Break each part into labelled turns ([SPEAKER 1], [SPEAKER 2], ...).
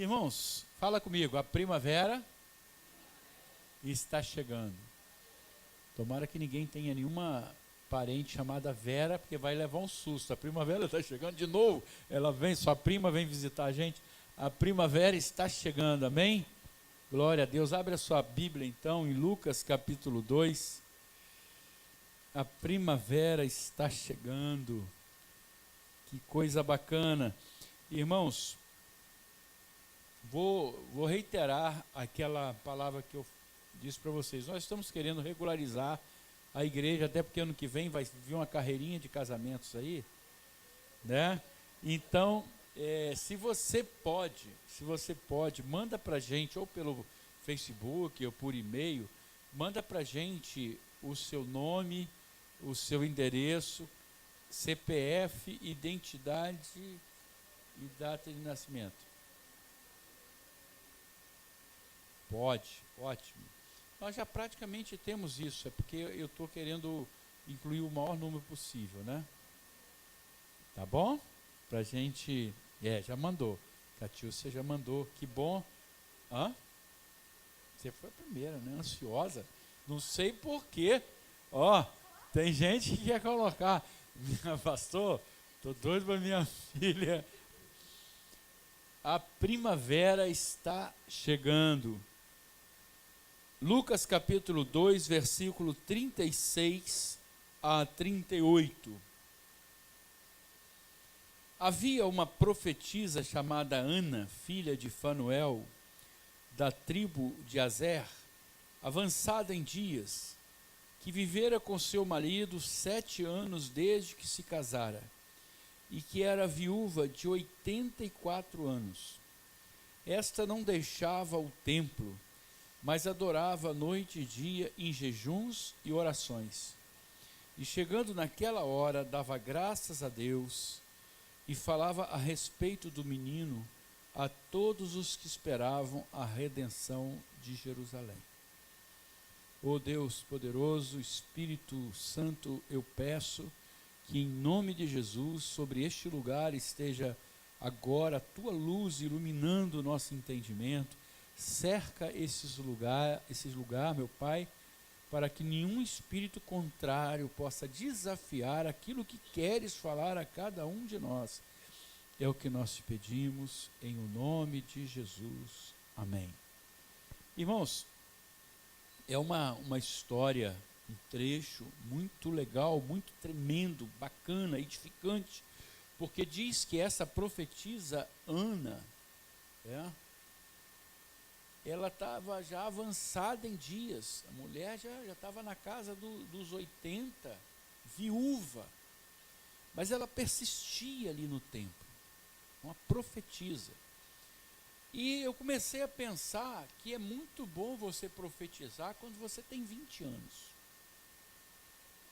[SPEAKER 1] Irmãos, fala comigo, a primavera está chegando. Tomara que ninguém tenha nenhuma parente chamada Vera, porque vai levar um susto. A primavera está chegando de novo. Ela vem, sua prima vem visitar a gente. A primavera está chegando, amém? Glória a Deus. Abre a sua Bíblia então em Lucas capítulo 2. A primavera está chegando. Que coisa bacana. Irmãos, vou reiterar aquela palavra que eu disse para vocês. Nós estamos querendo regularizar a igreja, até porque ano que vem vai vir uma carreirinha de casamentos aí, né? Então, se você pode, manda para a gente, ou pelo Facebook, ou por e-mail, manda para a gente o seu nome, o seu endereço, CPF, identidade e data de nascimento. Pode, ótimo. Nós já praticamente temos isso, é porque eu estou querendo incluir o maior número possível, né? Tá bom? Pra gente... já mandou. Catiúcia já mandou, que bom. Hã? Você foi a primeira, né? Ansiosa. Não sei porquê. Ó, tem gente que quer colocar. Pastor, tô doido para minha filha. A primavera está chegando. Lucas capítulo 2, versículo 36 a 38. Havia uma profetisa chamada Ana, filha de Fanuel, da tribo de Azer, avançada em dias, que vivera com seu marido 7 anos desde que se casara, e que era viúva de 84 anos. Esta não deixava o templo, mas adorava noite e dia em jejuns e orações. E chegando naquela hora, dava graças a Deus e falava a respeito do menino a todos os que esperavam a redenção de Jerusalém. Ó Deus poderoso, Espírito Santo, eu peço que em nome de Jesus, sobre este lugar esteja agora a tua luz iluminando o nosso entendimento. Cerca esse lugar, meu Pai, para que nenhum espírito contrário possa desafiar aquilo que queres falar a cada um de nós. É o que nós te pedimos, em o nome de Jesus. Amém. Irmãos, é uma história, um trecho muito legal, muito tremendo, bacana, edificante, porque diz que essa profetisa Ana, ela estava já avançada em dias, a mulher já estava na casa dos 80, viúva, mas ela persistia ali no templo, uma profetisa. E eu comecei a pensar que é muito bom você profetizar quando você tem 20 anos.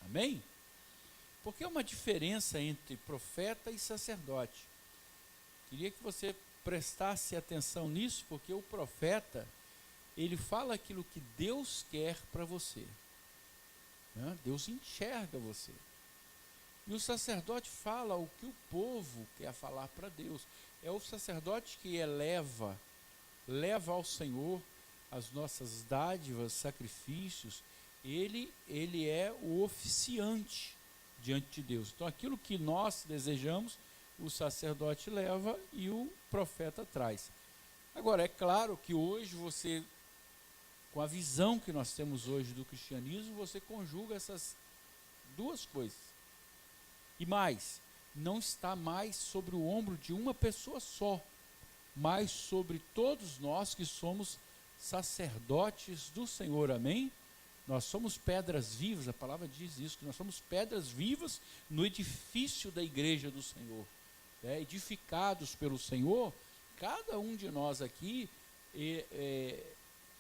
[SPEAKER 1] Amém? Porque é uma diferença entre profeta e sacerdote. Queria que você prestasse atenção nisso, porque o profeta, ele fala aquilo que Deus quer para você, né? Deus enxerga você. E o sacerdote fala o que o povo quer falar para Deus. É o sacerdote que leva ao Senhor as nossas dádivas, sacrifícios. Ele é o oficiante diante de Deus. Então aquilo que nós desejamos, o sacerdote leva e o profeta traz. Agora, é claro que hoje você, com a visão que nós temos hoje do cristianismo, você conjuga essas duas coisas. E mais, não está mais sobre o ombro de uma pessoa só, mas sobre todos nós que somos sacerdotes do Senhor, amém? Nós somos pedras vivas, a palavra diz isso, que nós somos pedras vivas no edifício da igreja do Senhor. Edificados pelo Senhor, cada um de nós aqui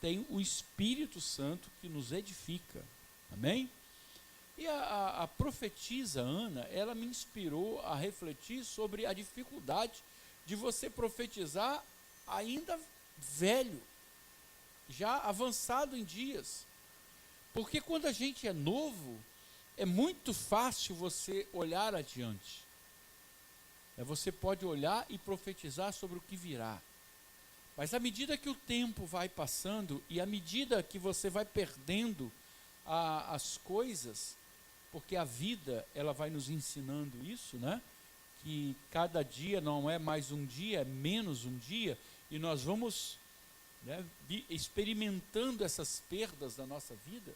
[SPEAKER 1] tem o Espírito Santo que nos edifica, amém? E a profetisa Ana, ela me inspirou a refletir sobre a dificuldade de você profetizar ainda velho, já avançado em dias. Porque quando a gente é novo, é muito fácil você olhar adiante. Você pode olhar e profetizar sobre o que virá. Mas à medida que o tempo vai passando e à medida que você vai perdendo as coisas, porque a vida, ela vai nos ensinando isso, né? Que cada dia não é mais um dia, é menos um dia, e nós vamos, né, experimentando essas perdas da nossa vida.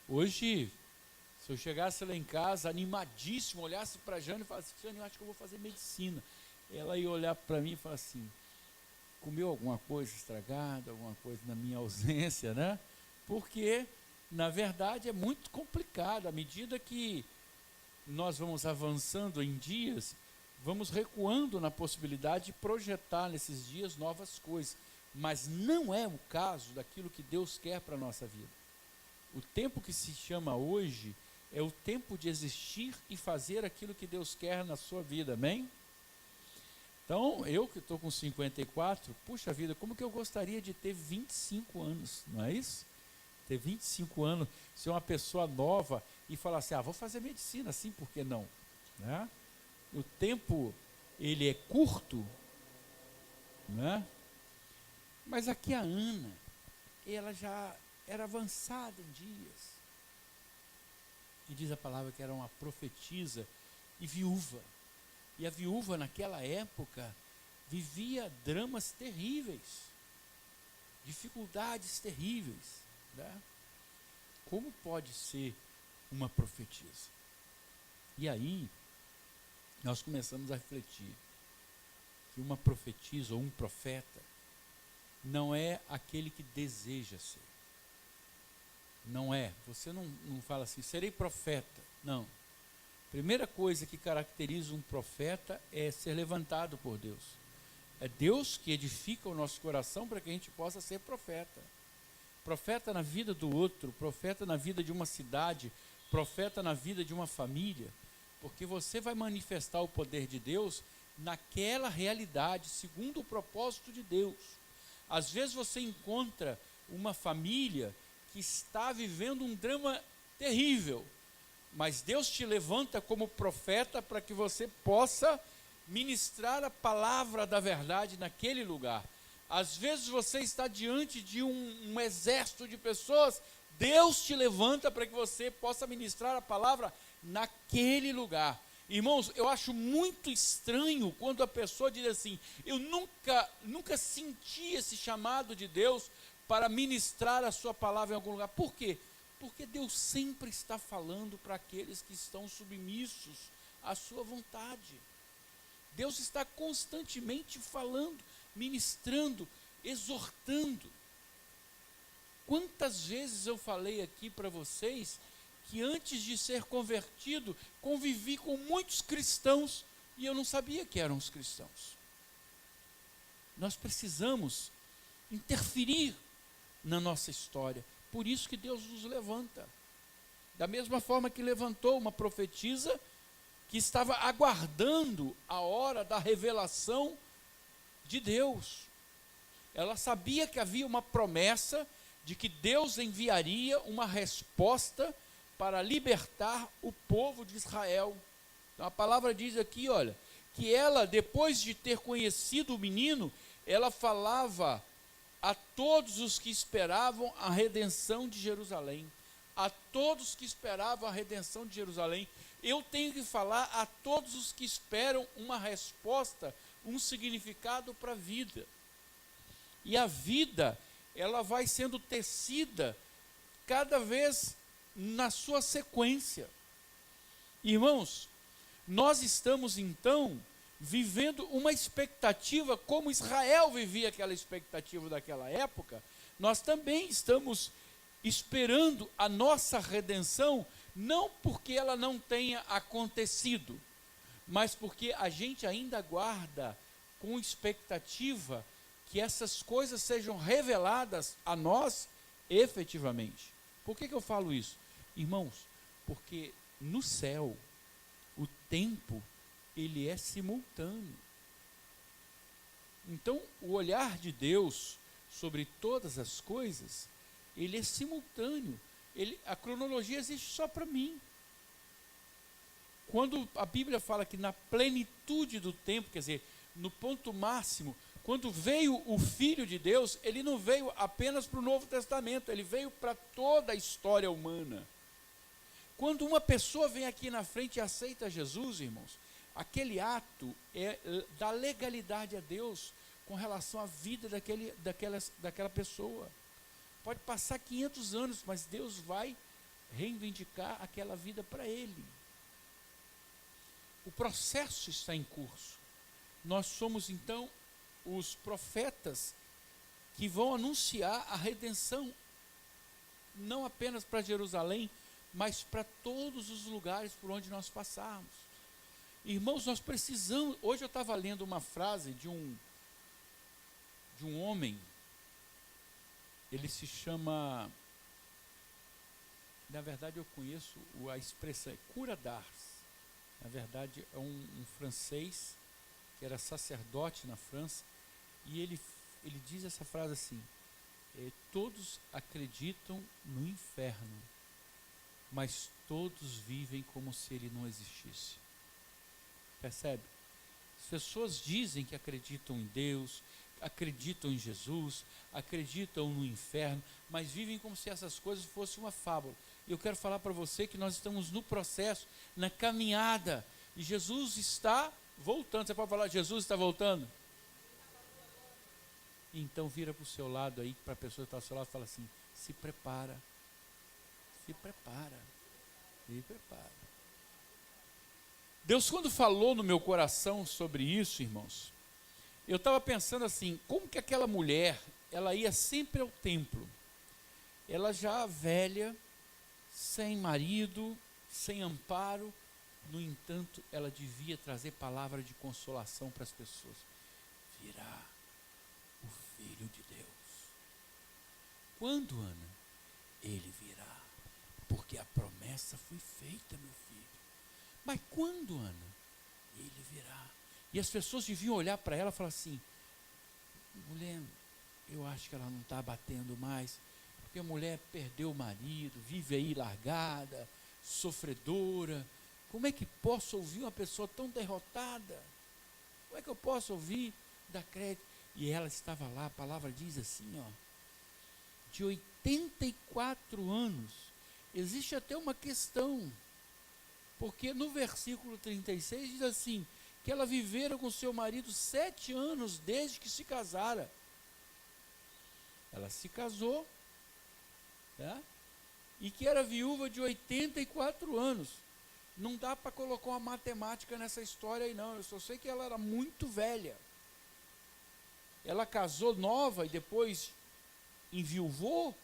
[SPEAKER 1] Hoje, se eu chegasse lá em casa, animadíssimo, olhasse para a Jane e falasse, Jane, eu acho que eu vou fazer medicina. Ela ia olhar para mim e falar assim, comeu alguma coisa estragada, alguma coisa na minha ausência, né? Porque, na verdade, é muito complicado. À medida que nós vamos avançando em dias, vamos recuando na possibilidade de projetar nesses dias novas coisas. Mas não é o caso daquilo que Deus quer para a nossa vida. O tempo que se chama hoje é o tempo de existir e fazer aquilo que Deus quer na sua vida, amém? Então, eu que estou com 54, puxa vida, como que eu gostaria de ter 25 anos, não é isso? Ter 25 anos, ser uma pessoa nova e falar assim, vou fazer medicina, assim, por que não? Né? O tempo, ele é curto, né? Mas aqui a Ana, ela já era avançada em dias. E diz a palavra que era uma profetisa e viúva. E a viúva, naquela época, vivia dramas terríveis, dificuldades terríveis. Né? Como pode ser uma profetisa? E aí, nós começamos a refletir que uma profetisa ou um profeta não é aquele que deseja ser. Não é. Você não fala assim, serei profeta. Não. Primeira coisa que caracteriza um profeta é ser levantado por Deus. É Deus que edifica o nosso coração para que a gente possa ser profeta. Profeta na vida do outro, profeta na vida de uma cidade, profeta na vida de uma família, porque você vai manifestar o poder de Deus naquela realidade, segundo o propósito de Deus. Às vezes você encontra uma família que está vivendo um drama terrível, mas Deus te levanta como profeta para que você possa ministrar a palavra da verdade naquele lugar. Às vezes você está diante de um exército de pessoas, Deus te levanta para que você possa ministrar a palavra naquele lugar. Irmãos, eu acho muito estranho quando a pessoa diz assim, eu nunca senti esse chamado de Deus para ministrar a sua palavra em algum lugar. Por quê? Porque Deus sempre está falando para aqueles que estão submissos à sua vontade. Deus está constantemente falando, ministrando, exortando. Quantas vezes eu falei aqui para vocês que antes de ser convertido, convivi com muitos cristãos e eu não sabia que eram os cristãos. Nós precisamos interferir na nossa história. Por isso que Deus nos levanta. Da mesma forma que levantou uma profetisa que estava aguardando a hora da revelação de Deus. Ela sabia que havia uma promessa de que Deus enviaria uma resposta para libertar o povo de Israel. Então a palavra diz aqui, olha, que ela, depois de ter conhecido o menino, ela falava a todos os que esperavam a redenção de Jerusalém. A todos que esperavam a redenção de Jerusalém. Eu tenho que falar a todos os que esperam uma resposta, um significado para a vida. E a vida, ela vai sendo tecida cada vez na sua sequência. Irmãos, nós estamos então vivendo uma expectativa, como Israel vivia aquela expectativa daquela época, nós também estamos esperando a nossa redenção, não porque ela não tenha acontecido, mas porque a gente ainda aguarda com expectativa que essas coisas sejam reveladas a nós efetivamente. Por que eu falo isso? Irmãos, porque no céu, o tempo, ele é simultâneo. Então, o olhar de Deus sobre todas as coisas, ele é simultâneo. A cronologia existe só para mim. Quando a Bíblia fala que na plenitude do tempo, quer dizer, no ponto máximo, Quando veio o Filho de Deus, ele não veio apenas para o Novo Testamento, ele veio para toda a história humana. Quando uma pessoa vem aqui na frente e aceita Jesus, irmãos, aquele ato dá legalidade a Deus com relação à vida daquela pessoa. Pode passar 500 anos, mas Deus vai reivindicar aquela vida para ele. O processo está em curso. Nós somos, então, os profetas que vão anunciar a redenção, não apenas para Jerusalém, mas para todos os lugares por onde nós passarmos. Irmãos, nós precisamos. Hoje eu estava lendo uma frase de um homem, ele se chama, na verdade eu conheço a expressão, Cura d'Ars. Na verdade é um francês que era sacerdote na França, e ele diz essa frase assim: todos acreditam no inferno, mas todos vivem como se ele não existisse. Percebe? As pessoas dizem que acreditam em Deus, acreditam em Jesus, acreditam no inferno, mas vivem como se essas coisas fossem uma fábula. E eu quero falar para você que nós estamos no processo, na caminhada, e Jesus está voltando. Você pode falar, Jesus está voltando? Então vira para o seu lado aí, para a pessoa que está ao seu lado, e fala assim: se prepara, se prepara, se prepara. Deus, quando falou no meu coração sobre isso, irmãos, eu estava pensando assim, como que aquela mulher, ela ia sempre ao templo, ela já velha, sem marido, sem amparo, no entanto, ela devia trazer palavra de consolação para as pessoas. Virá o Filho de Deus. Quando, Ana? Ele virá, porque a promessa foi feita, meu filho. Mas quando, Ana? Ele virá. E as pessoas deviam olhar para ela e falar assim: mulher, eu acho que ela não está batendo mais, porque a mulher perdeu o marido, vive aí largada, sofredora. Como é que posso ouvir uma pessoa tão derrotada? Como é que eu posso ouvir dar crédito? E ela estava lá, a palavra diz assim, ó, de 84 anos. Existe até uma questão, porque no versículo 36 diz assim, que ela vivera com seu marido 7 anos desde que se casara. Ela se casou, tá? E que era viúva de 84 anos. Não dá para colocar uma matemática nessa história aí não, eu só sei que ela era muito velha. Ela casou nova e depois enviuvou,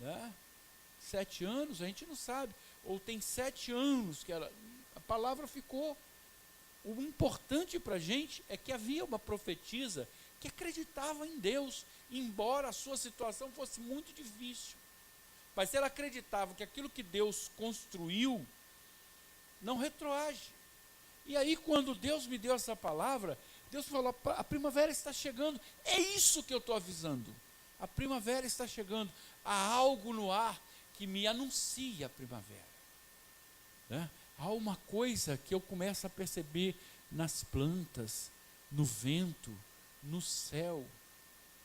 [SPEAKER 1] né? 7 anos, a gente não sabe, ou tem 7 anos que ela, a palavra ficou. O importante para a gente é que havia uma profetisa que acreditava em Deus, embora a sua situação fosse muito difícil, mas ela acreditava que aquilo que Deus construiu não retroage. E aí quando Deus me deu essa palavra, Deus falou, a primavera está chegando, é isso que eu estou avisando, a primavera está chegando, há algo no ar que me anuncia a primavera, né? Há uma coisa que eu começo a perceber nas plantas, no vento, no céu,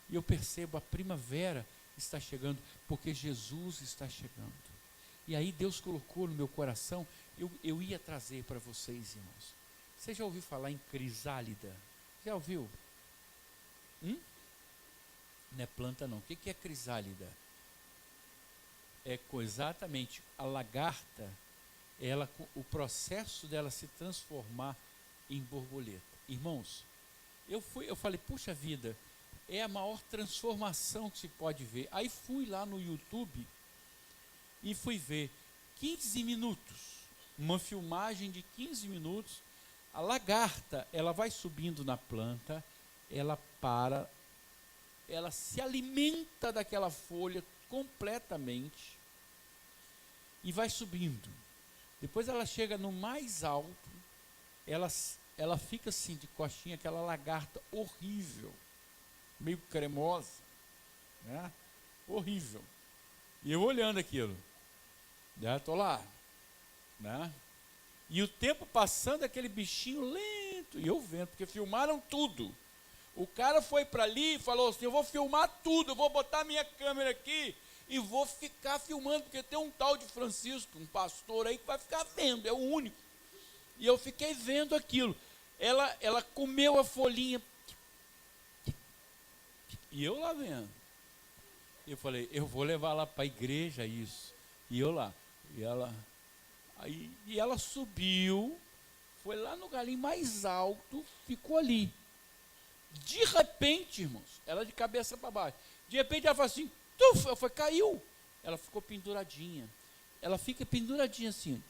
[SPEAKER 1] e eu percebo a primavera está chegando, porque Jesus está chegando. E aí Deus colocou no meu coração, eu ia trazer para vocês, irmãos. Você já ouviu falar em crisálida? Já ouviu? Não é planta não. O que é crisálida? É exatamente a lagarta, o processo dela se transformar em borboleta. Irmãos, eu falei, puxa vida, é a maior transformação que se pode ver. Aí fui lá no YouTube e fui ver 15 minutos, uma filmagem de 15 minutos. A lagarta, ela vai subindo na planta, ela para, ela se alimenta daquela folha completamente e vai subindo. Depois ela chega no mais alto, ela fica assim de costinha, aquela lagarta horrível, meio cremosa, né? Horrível. E eu olhando aquilo, já estou lá, né? E o tempo passando, aquele bichinho lento, e eu vendo, porque filmaram tudo. O cara foi para ali e falou assim, eu vou filmar tudo, eu vou botar minha câmera aqui e vou ficar filmando, porque tem um tal de Francisco, um pastor aí que vai ficar vendo, é o único. E eu fiquei vendo aquilo. Ela comeu a folhinha. E eu lá vendo. Eu falei, eu vou levar lá para a igreja isso. E eu lá. E ela subiu, foi lá no galinho mais alto, ficou ali. De repente, irmãos, ela de cabeça para baixo. De repente ela falou assim, tuf, eu falei, caiu. Ela ficou penduradinha. Ela fica penduradinha assim,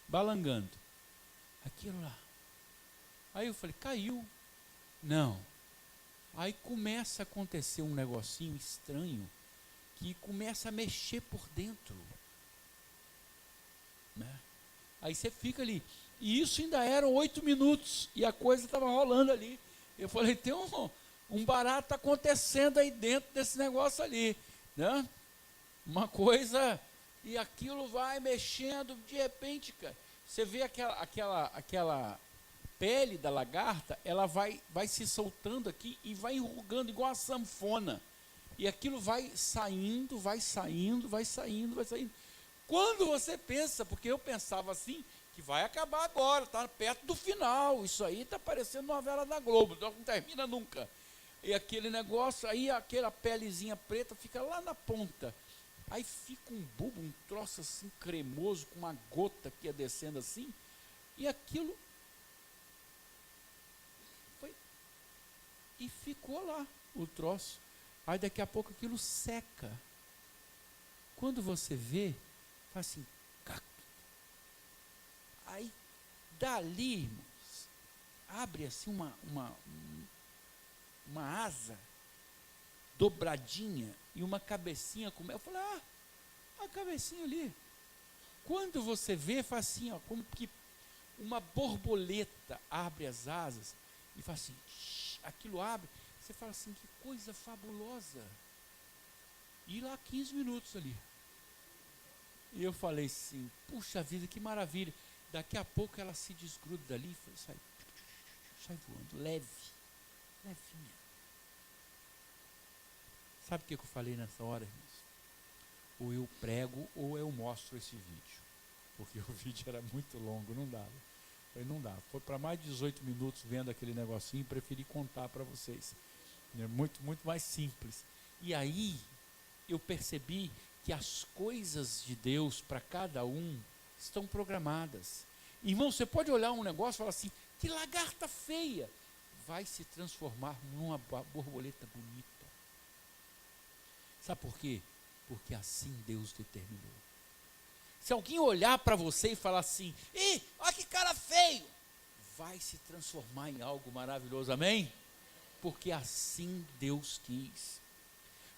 [SPEAKER 1] balangando. Aquilo lá. Aí eu falei, caiu. Não. Aí começa a acontecer um negocinho estranho, que começa a mexer por dentro. Né? Aí você fica ali. E isso ainda eram 8 minutos, e a coisa estava rolando ali. Eu falei, tem um barato acontecendo aí dentro desse negócio ali. Né? Uma coisa, e aquilo vai mexendo, de repente, cara, você vê aquela pele da lagarta, ela vai se soltando aqui e vai enrugando igual a sanfona. E aquilo vai saindo, vai saindo, vai saindo, vai saindo. Quando você pensa, porque eu pensava assim, que vai acabar agora, está perto do final, isso aí está parecendo novela da Globo, não termina nunca. E aquele negócio, aí aquela pelezinha preta fica lá na ponta. Aí fica um bulbo, um troço assim cremoso, com uma gota que ia descendo assim, e aquilo foi, e ficou lá o troço. Aí daqui a pouco aquilo seca. Quando você vê, faz assim, cac. Aí dali, irmãos, abre assim uma asa dobradinha e uma cabecinha com mel. Eu falei, a cabecinha ali. Quando você vê, faz assim, ó, como que uma borboleta abre as asas e faz assim, aquilo abre, você fala assim, que coisa fabulosa. E lá 15 minutos ali. E eu falei assim, puxa vida, que maravilha. Daqui a pouco ela se desgruda dali e sai voando, leve, levinha. Sabe o que eu falei nessa hora, irmãos? Ou eu prego ou eu mostro esse vídeo. Porque o vídeo era muito longo, não dava. Eu falei, não dá. Foi para mais de 18 minutos vendo aquele negocinho, preferi contar para vocês. É muito, muito mais simples. E aí, eu percebi que as coisas de Deus para cada um estão programadas. Irmão, você pode olhar um negócio e falar assim, que lagarta feia, vai se transformar numa borboleta bonita. Sabe por quê? Porque assim Deus determinou. Se alguém olhar para você e falar assim, olha que cara feio, vai se transformar em algo maravilhoso, amém? Porque assim Deus quis.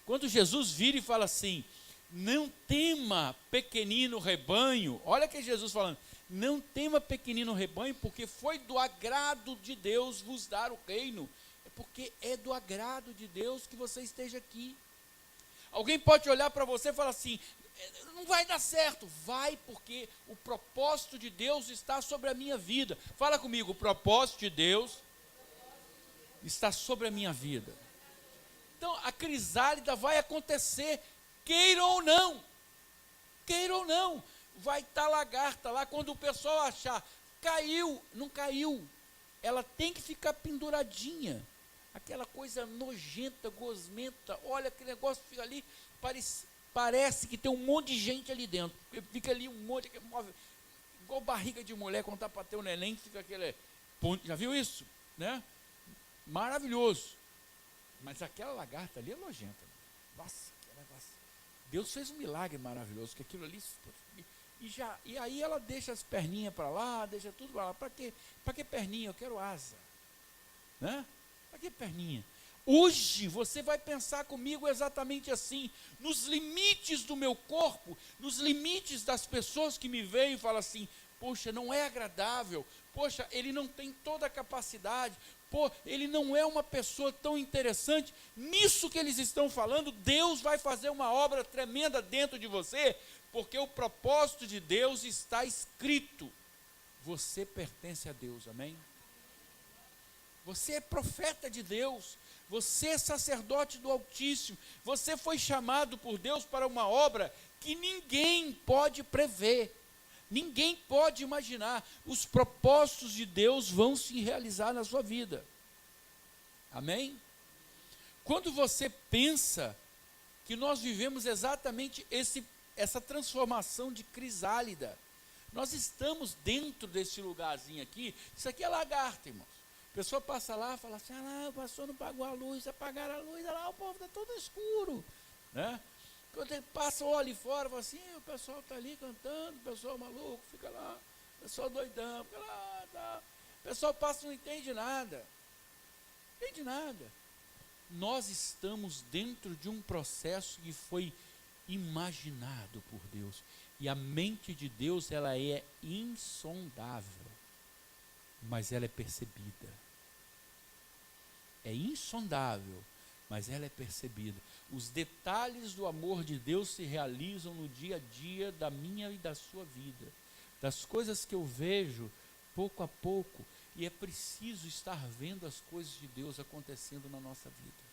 [SPEAKER 1] Quando Jesus vira e fala assim, não tema pequenino rebanho, olha que Jesus falando, não tema pequenino rebanho, porque foi do agrado de Deus vos dar o reino, é porque é do agrado de Deus que você esteja aqui. Alguém pode olhar para você e falar assim, não vai dar certo, vai porque o propósito de Deus está sobre a minha vida. Fala comigo, o propósito de Deus está sobre a minha vida. Então a crisálida vai acontecer, queira ou não, vai estar lagarta lá, quando o pessoal achar, caiu, não caiu, ela tem que ficar penduradinha, aquela coisa nojenta, gosmenta, olha aquele negócio fica ali, parece que tem um monte de gente ali dentro, fica ali um monte, igual barriga de mulher quando está para ter um neném, fica aquele, já viu isso? Né? Maravilhoso, mas aquela lagarta ali é nojenta, nossa, que negócio. Deus fez um milagre maravilhoso, que aquilo ali, e aí ela deixa as perninhas para lá, deixa tudo para lá, para quê? Para que perninha? Eu quero asa, né? Para que perninha? Hoje você vai pensar comigo exatamente assim, nos limites do meu corpo, nos limites das pessoas que me veem e falam assim, poxa, não é agradável, poxa, ele não tem toda a capacidade, pô, ele não é uma pessoa tão interessante. Nisso que eles estão falando, Deus vai fazer uma obra tremenda dentro de você, porque o propósito de Deus está escrito. Você pertence a Deus, amém? Você é profeta de Deus, você é sacerdote do Altíssimo, você foi chamado por Deus para uma obra que ninguém pode prever, ninguém pode imaginar. Os propósitos de Deus vão se realizar na sua vida. Amém? Quando você pensa que nós vivemos exatamente essa transformação de crisálida, nós estamos dentro desse lugarzinho aqui. Isso aqui é lagarta, irmãos. A pessoa passa lá e fala assim: ah lá, o pastor não pagou a luz, apagaram a luz, olha lá, o povo está todo escuro, né? Quando ele passa, olha ali fora, fala assim: o pessoal está ali cantando, o pessoal maluco, fica lá, o pessoal doidão, fica lá, tá. O pessoal passa e não entende nada, não entende nada. Nós estamos dentro de um processo que foi imaginado por Deus, e a mente de Deus, ela é insondável, mas ela é percebida. É insondável, mas ela é percebida. Os detalhes do amor de Deus se realizam no dia a dia da minha e da sua vida, das coisas que eu vejo pouco a pouco, e é preciso estar vendo as coisas de Deus acontecendo na nossa vida.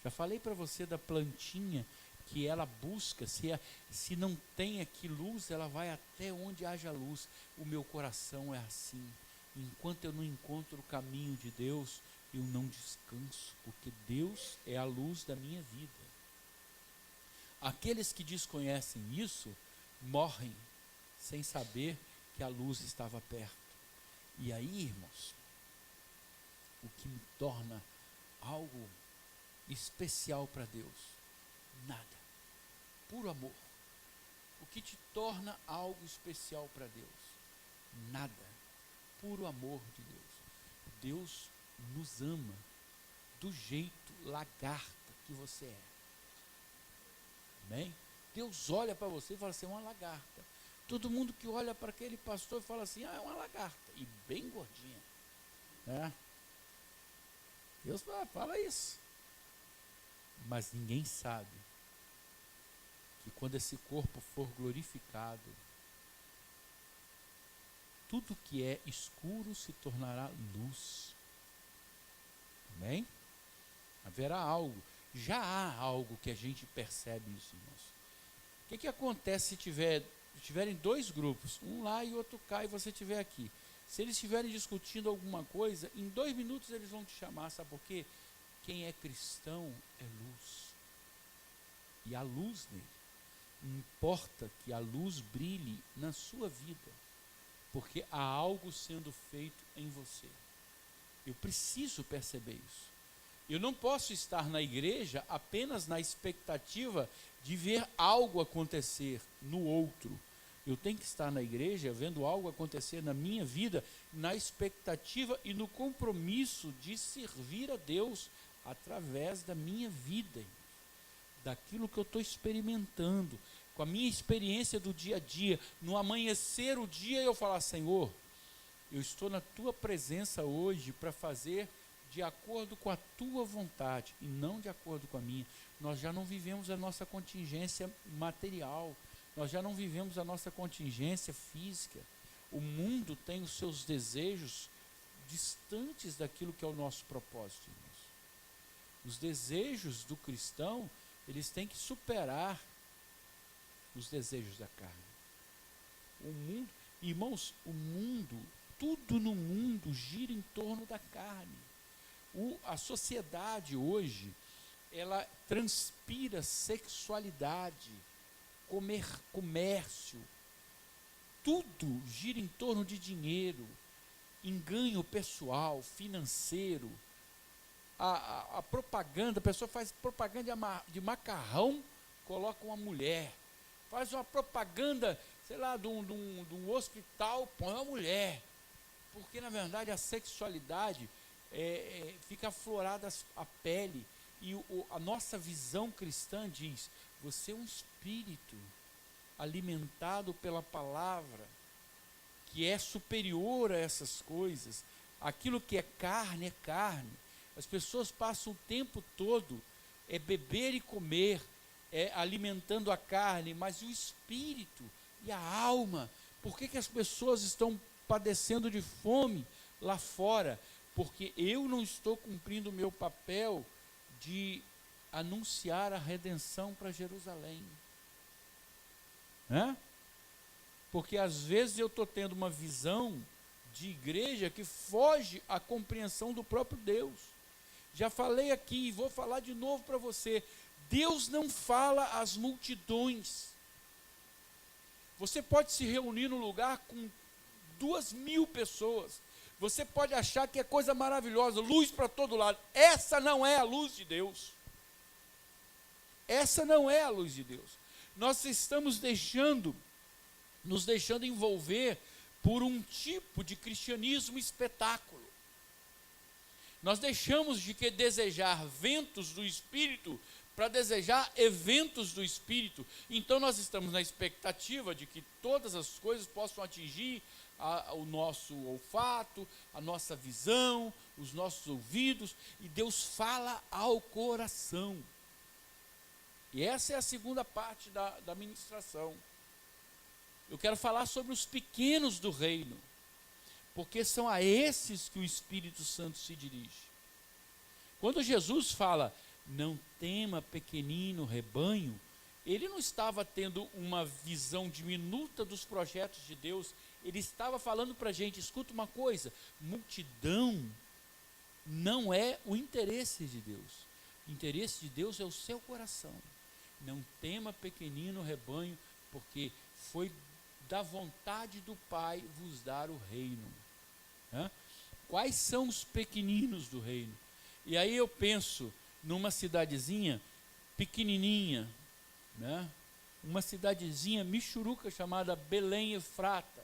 [SPEAKER 1] Já falei para você da plantinha que ela busca, se não tem aqui luz, ela vai até onde haja luz. O meu coração é assim. Enquanto eu não encontro o caminho de Deus, eu não descanso, porque Deus é a luz da minha vida. Aqueles que desconhecem isso, morrem sem saber que a luz estava perto. E aí, irmãos, o que me torna algo especial para Deus? Nada. Puro amor. O que te torna algo especial para Deus? Nada. Puro amor de Deus. Deus nos ama do jeito lagarta que você é. Amém? Deus olha para você e fala assim: é uma lagarta. Todo mundo que olha para aquele pastor fala assim: ah, é uma lagarta. E bem gordinha. É. Deus fala isso. Mas ninguém sabe que quando esse corpo for glorificado, tudo que é escuro se tornará luz. Amém? Haverá algo, já há algo que a gente percebe isso, irmãos. O que acontece se tiverem dois grupos, um lá e outro cá, e você estiver aqui? Se eles estiverem discutindo alguma coisa, em 2 minutos eles vão te chamar, sabe por quê? Quem é cristão é luz. E a luz nele. Importa que a luz brilhe na sua vida, porque há algo sendo feito em você. Eu preciso perceber isso. Eu não posso estar na igreja apenas na expectativa de ver algo acontecer no outro. Eu tenho que estar na igreja vendo algo acontecer na minha vida, na expectativa e no compromisso de servir a Deus através da minha vida, daquilo que eu estou experimentando, com a minha experiência do dia a dia. No amanhecer o dia, eu falar: Senhor, eu estou na tua presença hoje para fazer de acordo com a tua vontade e não de acordo com a minha. Nós já não vivemos a nossa contingência material, nós já não vivemos a nossa contingência física. O mundo tem os seus desejos distantes daquilo que é o nosso propósito, irmãos. Os desejos do cristão, eles têm que superar os desejos da carne. O mundo, irmãos, tudo no mundo gira em torno da carne. A sociedade hoje, ela transpira sexualidade, comércio, tudo gira em torno de dinheiro, enganho pessoal, financeiro. A propaganda, a pessoa faz propaganda de macarrão, coloca uma mulher. Faz uma propaganda, sei lá, de um hospital, põe uma mulher. Porque, na verdade, a sexualidade fica aflorada a pele. E a nossa visão cristã diz: você é um espírito alimentado pela palavra, que é superior a essas coisas. Aquilo que é carne é carne. As pessoas passam o tempo todo beber e comer, alimentando a carne, mas e o espírito e a alma? Por que as pessoas estão padecendo de fome lá fora? porque eu não estou cumprindo o meu papel de anunciar a redenção para Jerusalém. Né? Porque às vezes eu estou tendo uma visão de igreja que foge à compreensão do próprio Deus. Já falei aqui e vou falar de novo para você. Deus não fala às multidões. Você pode se reunir num lugar com 2.000 pessoas. Você pode achar que é coisa maravilhosa, luz para todo lado. Essa não é a luz de Deus. Essa não é a luz de Deus. Nós estamos nos deixando envolver por um tipo de cristianismo espetáculo. Nós deixamos de desejar ventos do Espírito para desejar eventos do Espírito. Então nós estamos na expectativa de que todas as coisas possam atingir o nosso olfato, a nossa visão, os nossos ouvidos, e Deus fala ao coração. E essa é a segunda parte da ministração. Eu quero falar sobre os pequenos do reino, porque são a esses que o Espírito Santo se dirige. Quando Jesus fala, não tema pequenino rebanho, ele não estava tendo uma visão diminuta dos projetos de Deus, ele estava falando para a gente, escuta uma coisa, multidão não é o interesse de Deus. O interesse de Deus é o seu coração. Não tema pequenino rebanho, porque foi da vontade do Pai vos dar o reino. Quais são os pequeninos do reino? E aí eu penso numa cidadezinha pequenininha, uma cidadezinha michuruca chamada Belém Efrata.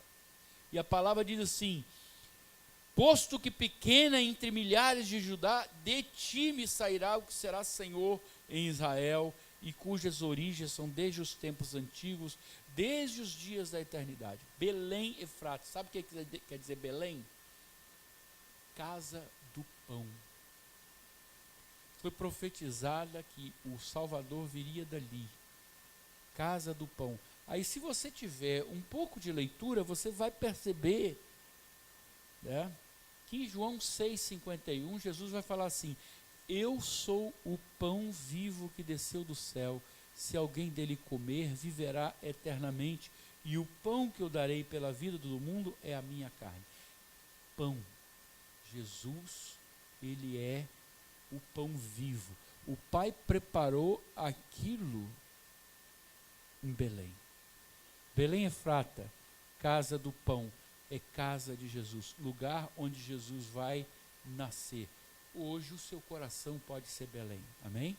[SPEAKER 1] E a palavra diz assim, posto que pequena entre milhares de Judá, de ti me sairá o que será Senhor em Israel, e cujas origens são desde os tempos antigos, desde os dias da eternidade. Belém Efrata, sabe o que quer dizer Belém? Casa do pão. Foi profetizada que o Salvador viria dali, casa do pão. Aí se você tiver um pouco de leitura, você vai perceber, que em João 6,51, Jesus vai falar assim, eu sou o pão vivo que desceu do céu, se alguém dele comer, viverá eternamente, e o pão que eu darei pela vida do mundo é a minha carne. Pão. Jesus, ele é o pão vivo. O Pai preparou aquilo em Belém. Belém Efrata, casa do pão, é casa de Jesus, lugar onde Jesus vai nascer. Hoje o seu coração pode ser Belém, amém?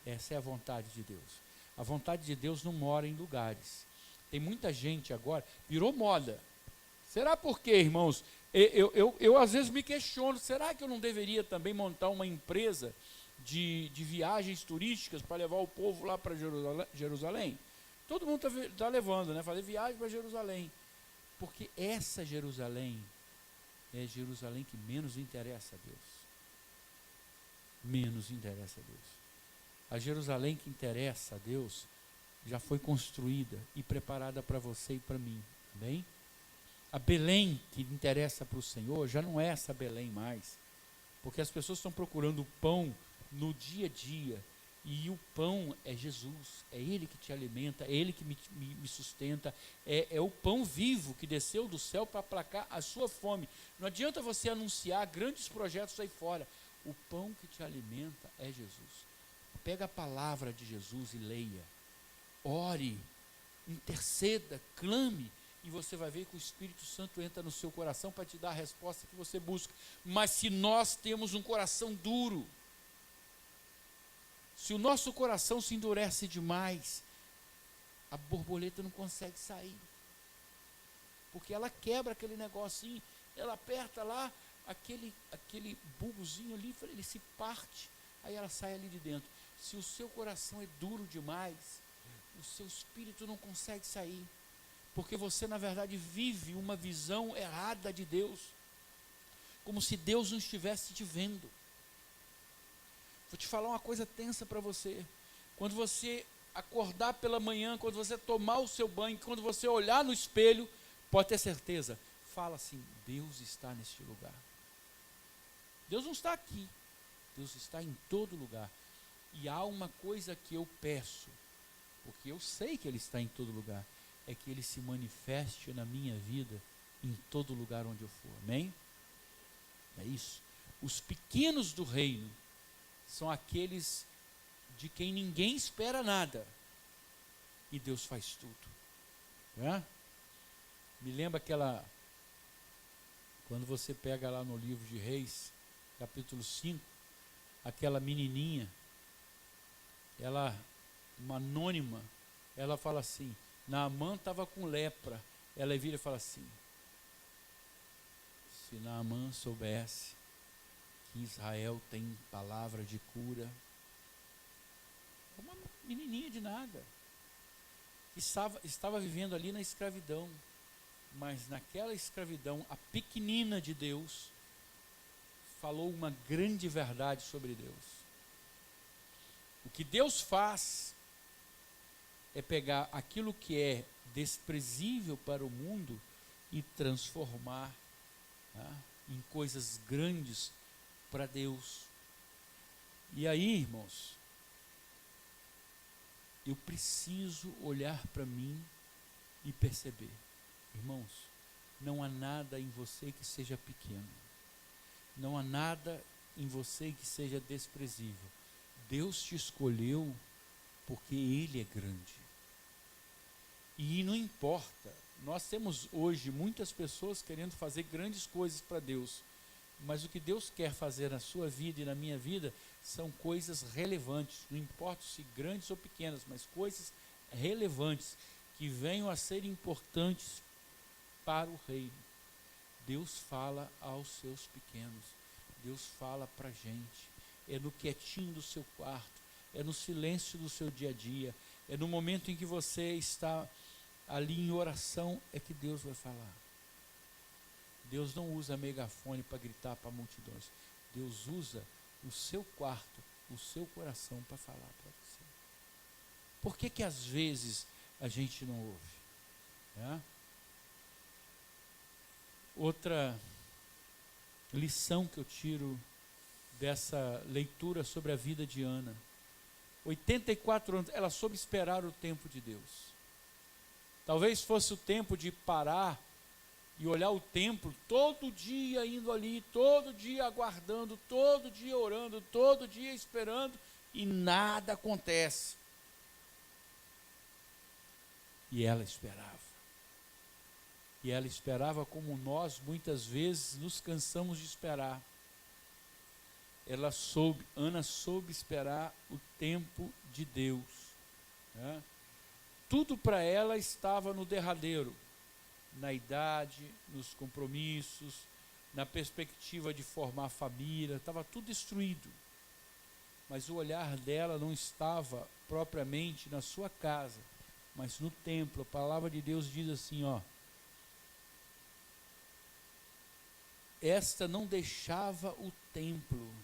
[SPEAKER 1] Essa é a vontade de Deus. A vontade de Deus não mora em lugares. Tem muita gente agora, virou moda. Será por quê, irmãos? Eu às vezes me questiono, será que eu não deveria também montar uma empresa de viagens turísticas para levar o povo lá para Jerusalém? Todo mundo está levando, fazer viagem para Jerusalém. Porque essa Jerusalém é Jerusalém que menos interessa a Deus. Menos interessa a Deus. A Jerusalém que interessa a Deus já foi construída e preparada para você e para mim, amém? A Belém que interessa para o Senhor já não é essa Belém mais, porque as pessoas estão procurando o pão no dia a dia, e o pão é Jesus, é Ele que te alimenta, é Ele que me sustenta, é o pão vivo que desceu do céu para aplacar a sua fome. Não adianta você anunciar grandes projetos aí fora, o pão que te alimenta é Jesus. Pega a palavra de Jesus e leia, ore, interceda, clame, e você vai ver que o Espírito Santo entra no seu coração para te dar a resposta que você busca. Mas se nós temos um coração duro, se o nosso coração se endurece demais, a borboleta não consegue sair, porque ela quebra aquele negocinho, ela aperta lá, aquele bulbozinho ali, ele se parte, aí ela sai ali de dentro. Se o seu coração é duro demais, o seu espírito não consegue sair, porque você na verdade vive uma visão errada de Deus, como se Deus não estivesse te vendo. Vou te falar uma coisa tensa para você, quando você acordar pela manhã, quando você tomar o seu banho, quando você olhar no espelho, pode ter certeza, fala assim, Deus está neste lugar. Deus não está aqui, Deus está em todo lugar. E há uma coisa que eu peço, porque eu sei que Ele está em todo lugar, é que Ele se manifeste na minha vida em todo lugar onde eu for, amém? É isso. Os pequenos do reino são aqueles de quem ninguém espera nada, e Deus faz tudo, né? Me lembra quando você pega lá no livro de Reis, capítulo 5, aquela menininha, uma anônima, ela fala assim, Naamã estava com lepra, ela vira e fala assim, se Naamã soubesse que Israel tem palavra de cura, uma menininha de nada, estava vivendo ali na escravidão, mas naquela escravidão, a pequenina de Deus falou uma grande verdade sobre Deus. O que Deus faz é pegar aquilo que é desprezível para o mundo e transformar, né, em coisas grandes para Deus. E aí, irmãos, eu preciso olhar para mim e perceber, irmãos, não há nada em você que seja pequeno, não há nada em você que seja desprezível. Deus te escolheu porque Ele é grande. E não importa, nós temos hoje muitas pessoas querendo fazer grandes coisas para Deus, mas o que Deus quer fazer na sua vida e na minha vida são coisas relevantes, não importa se grandes ou pequenas, mas coisas relevantes, que venham a ser importantes para o reino. Deus fala aos seus pequenos, Deus fala para a gente, é no quietinho do seu quarto, é no silêncio do seu dia a dia, é no momento em que você está ali em oração, é que Deus vai falar. Deus não usa megafone para gritar para multidões, Deus usa o seu quarto, o seu coração para falar para você. Por que às vezes a gente não ouve? Né? Outra lição que eu tiro dessa leitura sobre a vida de Ana, 84 anos, ela soube esperar o tempo de Deus. Talvez fosse o tempo de parar e olhar o templo, todo dia indo ali, todo dia aguardando, todo dia orando, todo dia esperando, e nada acontece. E ela esperava. E ela esperava como nós muitas vezes nos cansamos de esperar. Ana soube esperar o tempo de Deus, né? Tudo para ela estava no derradeiro, na idade, nos compromissos, na perspectiva de formar família, estava tudo destruído. Mas o olhar dela não estava propriamente na sua casa, mas no templo. A palavra de Deus diz assim, esta não deixava o templo.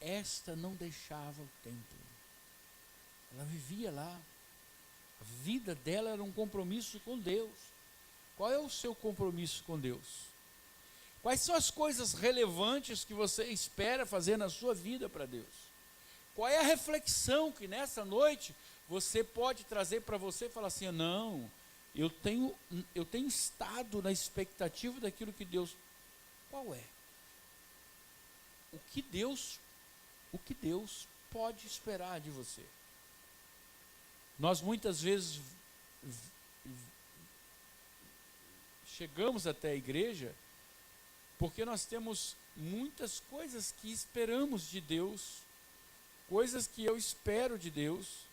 [SPEAKER 1] Esta não deixava o templo. Ela vivia lá. A vida dela era um compromisso com Deus. Qual é o seu compromisso com Deus? Quais são as coisas relevantes que você espera fazer na sua vida para Deus? Qual é a reflexão que nessa noite você pode trazer para você e falar assim, não, eu tenho estado na expectativa daquilo que Deus... Qual é? O que Deus pode esperar de você? Nós muitas vezes chegamos até a igreja porque nós temos muitas coisas que esperamos de Deus, coisas que eu espero de Deus,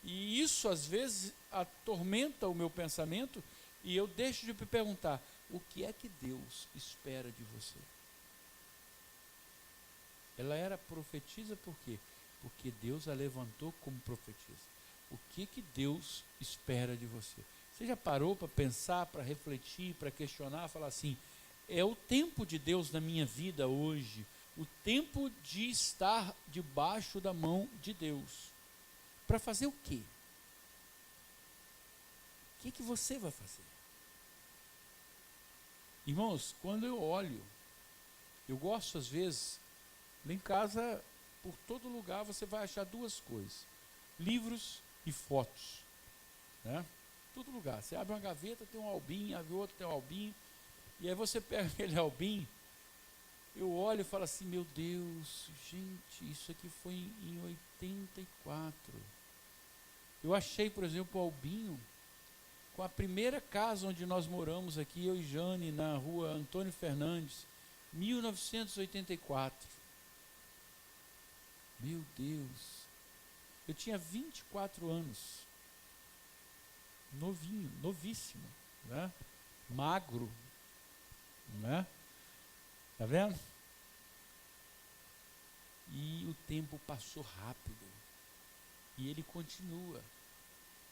[SPEAKER 1] e isso às vezes atormenta o meu pensamento e eu deixo de me perguntar, o que é que Deus espera de você? Ela era profetisa por quê? Porque Deus a levantou como profetisa. O que Deus espera de você? Você já parou para pensar, para refletir, para questionar, falar assim, é o tempo de Deus na minha vida hoje, o tempo de estar debaixo da mão de Deus. Para fazer o quê? O que você vai fazer? Irmãos, quando eu olho Eu gosto, às vezes, lá em casa, por todo lugar, você vai achar duas coisas: livros e fotos. Né? Todo lugar. Você abre uma gaveta, tem um albinho, abre outro, tem um albinho. E aí você pega aquele albinho, eu olho e falo assim, meu Deus, gente, isso aqui foi em 84. Eu achei, por exemplo, o albinho com a primeira casa onde nós moramos aqui, eu e Jane, na rua Antônio Fernandes, 1984. Meu Deus, eu tinha 24 anos, novinho, novíssimo, né? Magro, né? Tá vendo? E o tempo passou rápido, e ele continua,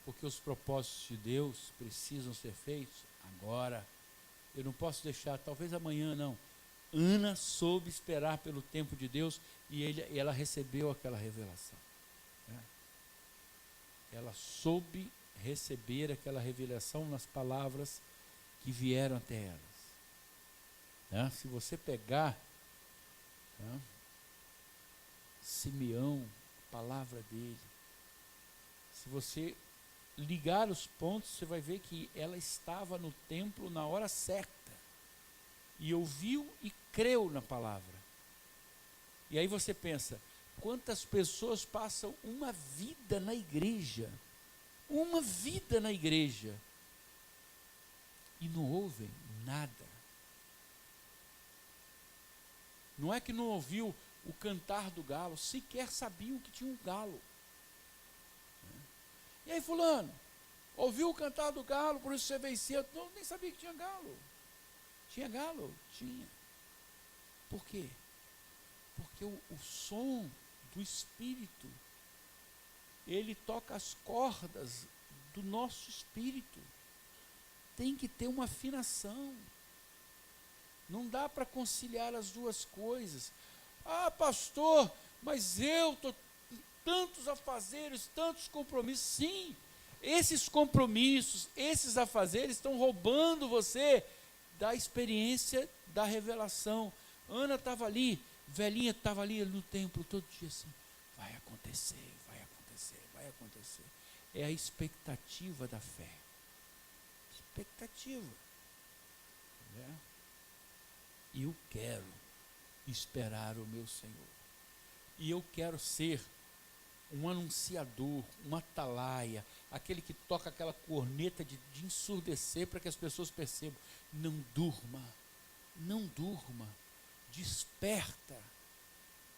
[SPEAKER 1] porque os propósitos de Deus precisam ser feitos agora. Eu não posso deixar, talvez amanhã não. Ana soube esperar pelo tempo de Deus e ela recebeu aquela revelação. Né? Ela soube receber aquela revelação nas palavras que vieram até elas. Né? Se você pegar, né, Simeão, a palavra dele, se você ligar os pontos, você vai ver que ela estava no templo na hora certa, e ouviu e creu na palavra. E aí você pensa, quantas pessoas passam uma vida na igreja, e não ouvem nada. Não é que não ouviu o cantar do galo, sequer sabiam que tinha um galo. E aí fulano, ouviu o cantar do galo, por isso você veio cedo? Não, nem sabia que tinha galo. Tinha galo? Tinha. Por quê? Porque o som do Espírito, ele toca as cordas do nosso espírito. Tem que ter uma afinação. Não dá para conciliar as duas coisas. Ah, pastor, mas eu estou com tantos afazeres, tantos compromissos. Sim, esses compromissos, esses afazeres estão roubando você da experiência da revelação. Ana estava ali, velhinha estava ali no templo todo dia assim, vai acontecer, vai acontecer, vai acontecer. É a expectativa da fé. Expectativa. Né? E eu quero esperar o meu Senhor. E eu quero ser um anunciador, um atalaia, aquele que toca aquela corneta de ensurdecer para que as pessoas percebam. Não durma, não durma, desperta.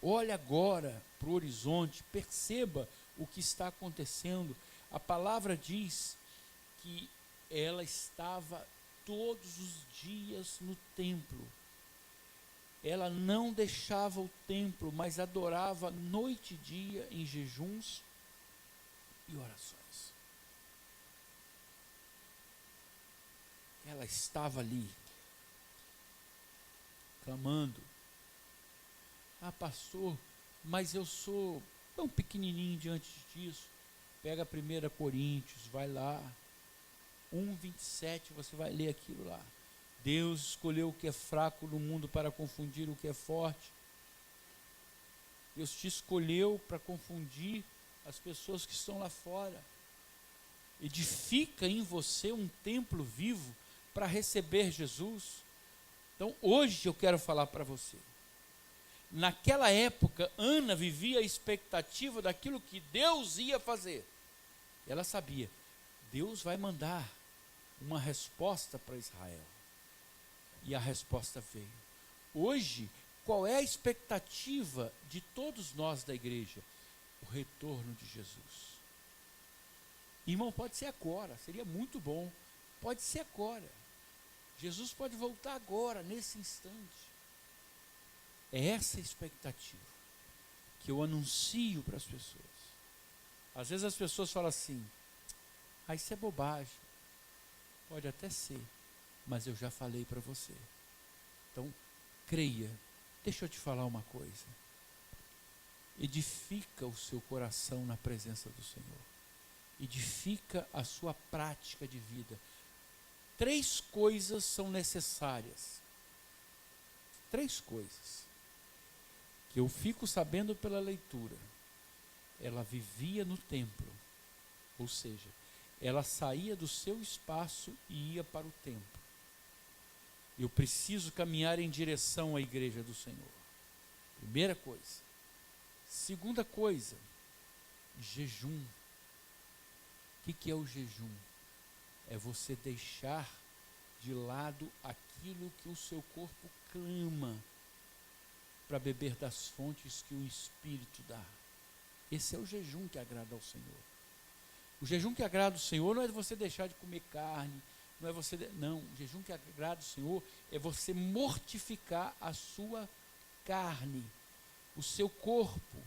[SPEAKER 1] Olha agora para o horizonte, perceba o que está acontecendo. A palavra diz que ela estava todos os dias no templo. Ela não deixava o templo, mas adorava noite e dia em jejuns e orações. Ela estava ali, clamando. Ah, pastor, mas eu sou tão pequenininho diante disso. Pega 1 Coríntios, vai lá, 1:27, você vai ler aquilo lá. Deus escolheu o que é fraco no mundo para confundir o que é forte. Deus te escolheu para confundir as pessoas que estão lá fora. Edifica em você um templo vivo para receber Jesus. Então hoje eu quero falar para você. Naquela época, Ana vivia a expectativa daquilo que Deus ia fazer. Ela sabia, Deus vai mandar uma resposta para Israel. E a resposta veio. Hoje, qual é a expectativa de todos nós da igreja? O retorno de Jesus. Irmão, pode ser agora, seria muito bom. Pode ser agora. Jesus pode voltar agora, nesse instante. É essa a expectativa que eu anuncio para as pessoas. Às vezes as pessoas falam assim, ah, isso é bobagem. Pode até ser, mas eu já falei para você. Então, creia. Deixa eu te falar uma coisa. Edifica o seu coração na presença do Senhor. Edifica a sua prática de vida. 3 coisas são necessárias. 3 coisas que eu fico sabendo pela leitura. Ela vivia no templo, ou seja, ela saía do seu espaço e ia para o templo. Eu preciso caminhar em direção à igreja do Senhor. Primeira coisa. Segunda coisa, jejum. O que é o jejum? É você deixar de lado aquilo que o seu corpo clama para beber das fontes que o Espírito dá. Esse é o jejum que agrada ao Senhor. O jejum que agrada ao Senhor não é você deixar de comer carne, não é você... Não, o jejum que agrada ao Senhor é você mortificar a sua carne, o seu corpo,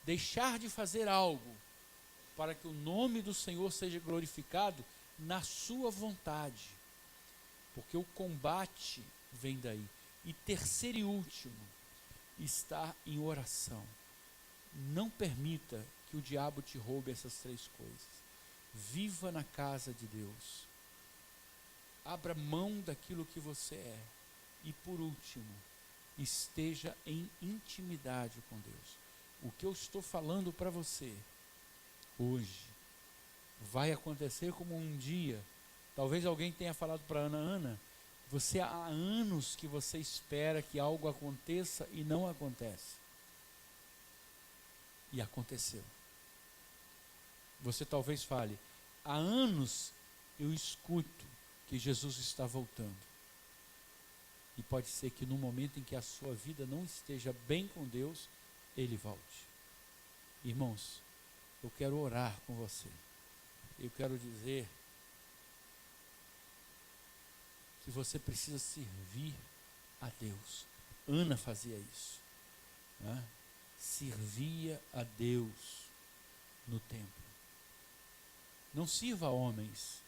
[SPEAKER 1] deixar de fazer algo para que o nome do Senhor seja glorificado na sua vontade. Porque o combate vem daí. E terceiro e último, estar em oração. Não permita que o diabo te roube essas 3 coisas. Viva na casa de Deus. Abra mão daquilo que você é. E por último, esteja em intimidade com Deus. O que eu estou falando para você hoje vai acontecer como um dia. Talvez alguém tenha falado para Ana, você há anos que você espera que algo aconteça e não acontece. E aconteceu. Você talvez fale, há anos eu escuto que Jesus está voltando. E pode ser que no momento em que a sua vida não esteja bem com Deus, Ele volte. Irmãos, eu quero orar com você. Eu quero dizer que você precisa servir a Deus. Ana fazia isso, né? Servia a Deus no templo. Não sirva a homens.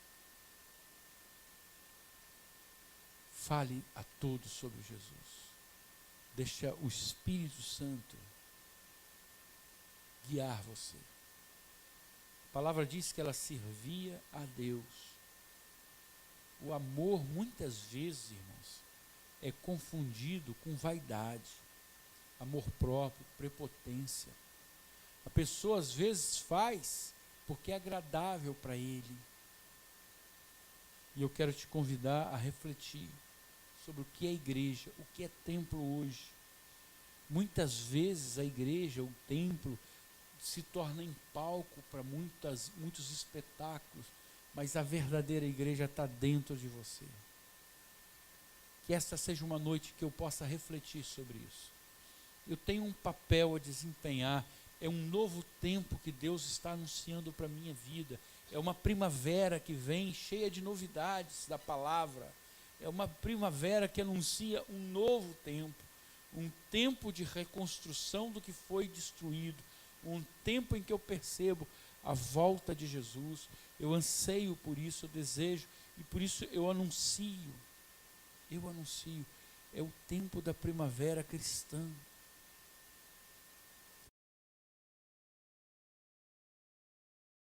[SPEAKER 1] Fale a todos sobre Jesus. Deixa o Espírito Santo guiar você. A palavra diz que ela servia a Deus. O amor, muitas vezes, irmãos, é confundido com vaidade, amor próprio, prepotência. A pessoa, às vezes, faz porque é agradável para ele. E eu quero te convidar a refletir sobre o que é igreja, o que é templo hoje. Muitas vezes a igreja, o templo, se torna em palco para muitos espetáculos, mas a verdadeira igreja está dentro de você. Que esta seja uma noite que eu possa refletir sobre isso. Eu tenho um papel a desempenhar, é um novo tempo que Deus está anunciando para a minha vida, é uma primavera que vem cheia de novidades da palavra, é uma primavera que anuncia um novo tempo, um tempo de reconstrução do que foi destruído, um tempo em que eu percebo a volta de Jesus. Eu anseio por isso, eu desejo, e por isso eu anuncio, é o tempo da primavera cristã.